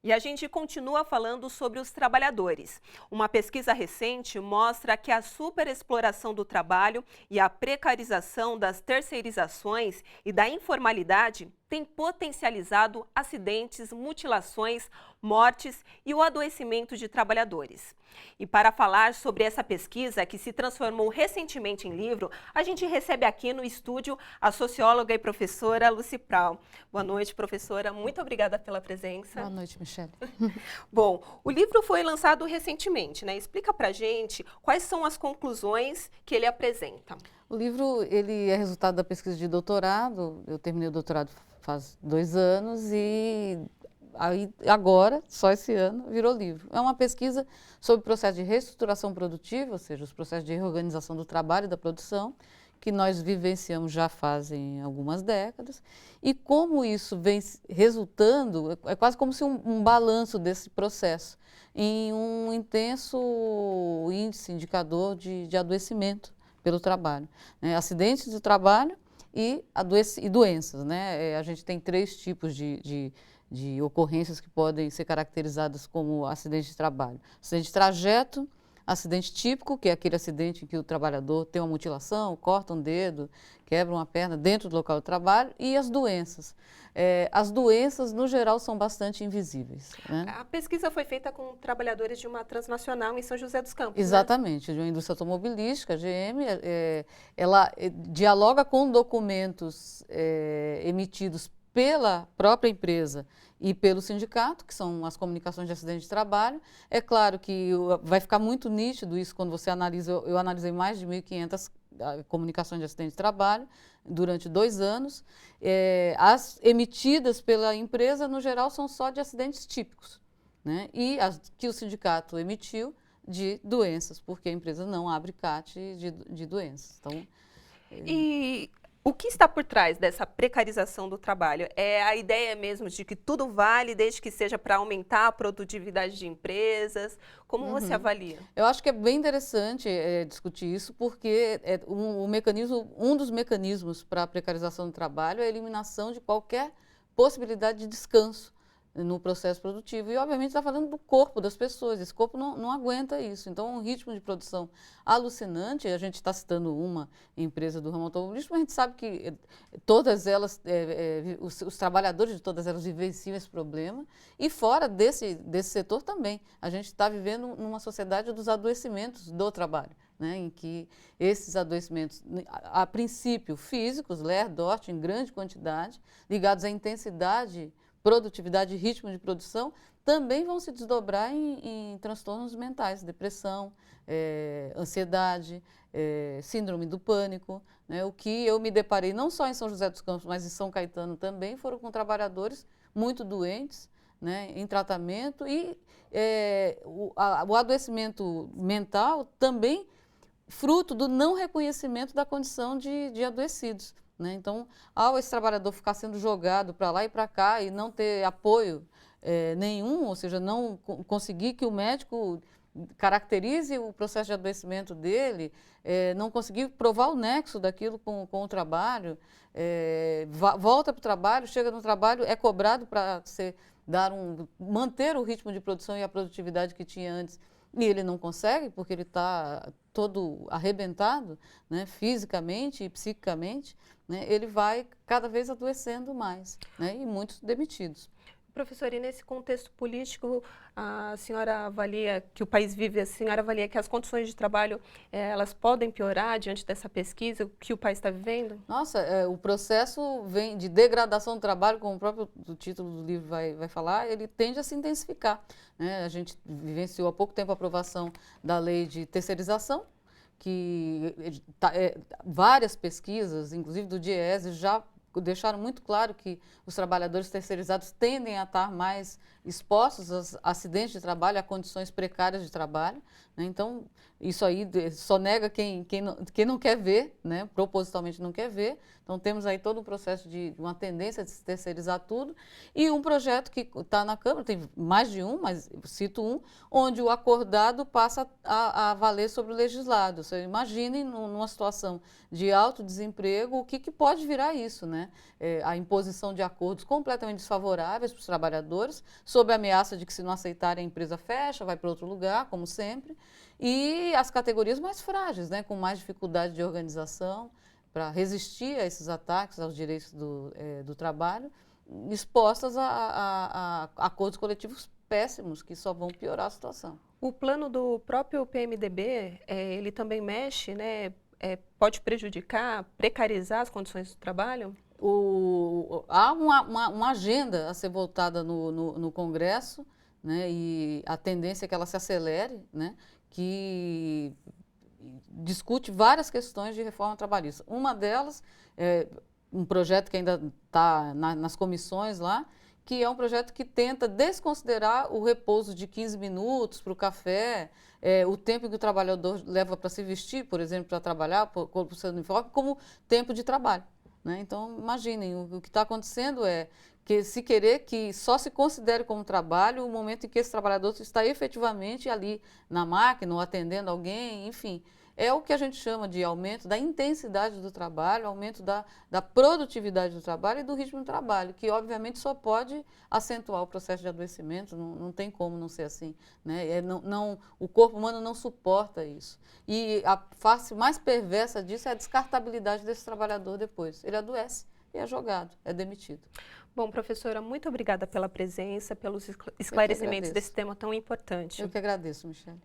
E a gente continua falando sobre os trabalhadores. Uma pesquisa recente mostra que a superexploração do trabalho e a precarização das terceirizações e da informalidade tem potencializado acidentes, mutilações, mortes e o adoecimento de trabalhadores. E para falar sobre essa pesquisa, que se transformou recentemente em livro, a gente recebe aqui no estúdio a socióloga e professora Lucy Prau. Boa noite, professora. Muito obrigada pela presença. Boa noite, Michele. Bom, o livro foi lançado recentemente, né? Explica pra gente quais são as conclusões que ele apresenta. O livro ele é resultado da pesquisa de doutorado. Eu terminei o doutorado faz 2 anos e aí, agora, só esse ano, virou livro. É uma pesquisa sobre o processo de reestruturação produtiva, ou seja, os processos de reorganização do trabalho e da produção, que nós vivenciamos já fazem algumas décadas, e como isso vem resultando, é quase como se um balanço desse processo, em um intenso índice, indicador de adoecimento pelo trabalho, né? Acidentes do trabalho e doenças, né? A gente tem 3 tipos de ocorrências que podem ser caracterizadas como acidente de trabalho. Acidente de trajeto, acidente típico, que é aquele acidente em que o trabalhador tem uma mutilação, corta um dedo, quebra uma perna dentro do local do trabalho, e as doenças. As doenças, no geral, são bastante invisíveis, né? A pesquisa foi feita com trabalhadores de uma transnacional em São José dos Campos, Exatamente, de uma indústria automobilística, a GM, ela dialoga com documentos emitidos pela própria empresa e pelo sindicato, que são as comunicações de acidente de trabalho. É claro que vai ficar muito nítido isso quando você analisa. Eu analisei mais de 1.500 comunicações de acidente de trabalho durante 2 anos. As emitidas pela empresa, no geral, são só de acidentes típicos, né? E as que o sindicato emitiu de doenças, porque a empresa não abre CAT de doenças. Então, E o que está por trás dessa precarização do trabalho? É a ideia mesmo de que tudo vale desde que seja para aumentar a produtividade de empresas? Como você avalia? Eu acho que é bem interessante discutir isso, porque um dos mecanismos para a precarização do trabalho é a eliminação de qualquer possibilidade de descanso no processo produtivo. E, obviamente, está falando do corpo das pessoas. Esse corpo não aguenta isso. Então, um ritmo de produção alucinante. A gente está citando uma empresa do ramo automobilístico, mas a gente sabe que todas elas, os trabalhadores de todas elas vivenciam esse problema. E fora desse setor também. A gente está vivendo numa sociedade dos adoecimentos do trabalho, né, em que esses adoecimentos, a princípio físicos, Ler, Dort, em grande quantidade, ligados à intensidade, produtividade e ritmo de produção, também vão se desdobrar em transtornos mentais, depressão, ansiedade, síndrome do pânico, né? O que eu me deparei não só em São José dos Campos, mas em São Caetano também, foram com trabalhadores muito doentes, né, em tratamento, e o adoecimento mental também fruto do não reconhecimento da condição de adoecidos, né? Então, ao esse trabalhador ficar sendo jogado para lá e para cá e não ter apoio nenhum, ou seja, não conseguir que o médico caracterize o processo de adoecimento dele, não conseguir provar o nexo daquilo com o trabalho, volta para o trabalho, chega no trabalho, é cobrado para manter o ritmo de produção e a produtividade que tinha antes. E ele não consegue, porque ele está todo arrebentado, né, fisicamente e psiquicamente, né, ele vai cada vez adoecendo mais, né, e muitos demitidos. Professora, e nesse contexto político, a senhora avalia que o país vive, a senhora avalia que as condições de trabalho, elas podem piorar diante dessa pesquisa, o que o país está vivendo? Nossa, o processo vem de degradação do trabalho, como o próprio título do livro vai falar, ele tende a se intensificar, né? A gente vivenciou há pouco tempo a aprovação da lei de terceirização, que várias pesquisas, inclusive do DIEESE, já deixaram muito claro que os trabalhadores terceirizados tendem a estar mais expostos a acidentes de trabalho, a condições precárias de trabalho, né? Então, Isso aí só nega quem não quer ver, né? Propositalmente não quer ver. Então temos aí todo um processo de uma tendência de se terceirizar tudo e um projeto que está na Câmara, tem mais de um, mas cito um, onde o acordado passa a valer sobre o legislado. Você imagine numa situação de alto desemprego, o que pode virar isso, né? A imposição de acordos completamente desfavoráveis para os trabalhadores, sob a ameaça de que se não aceitarem a empresa fecha, vai para outro lugar, como sempre, e as categorias mais frágeis, né? Com mais dificuldade de organização, para resistir a esses ataques aos direitos do trabalho, expostas a acordos coletivos péssimos que só vão piorar a situação. O plano do próprio PMDB, ele também mexe, né? Pode prejudicar, precarizar as condições do trabalho? Há uma agenda a ser votada no Congresso, né, e a tendência é que ela se acelere, né, que discute várias questões de reforma trabalhista. Uma delas é um projeto que ainda está nas comissões lá, que é um projeto que tenta desconsiderar o repouso de 15 minutos para o café, o tempo que o trabalhador leva para se vestir, por exemplo, para trabalhar, para o seu uniforme, como tempo de trabalho. Né? Então, imaginem, o que está acontecendo é que se querer que só se considere como trabalho o momento em que esse trabalhador está efetivamente ali na máquina ou atendendo alguém, enfim. É o que a gente chama de aumento da intensidade do trabalho, aumento da produtividade do trabalho e do ritmo do trabalho, que obviamente só pode acentuar o processo de adoecimento, não tem como não ser assim. Né? O corpo humano não suporta isso. E a face mais perversa disso é a descartabilidade desse trabalhador depois. Ele adoece e é jogado, é demitido. Bom, professora, muito obrigada pela presença, pelos esclarecimentos desse tema tão importante. Eu que agradeço, Michele.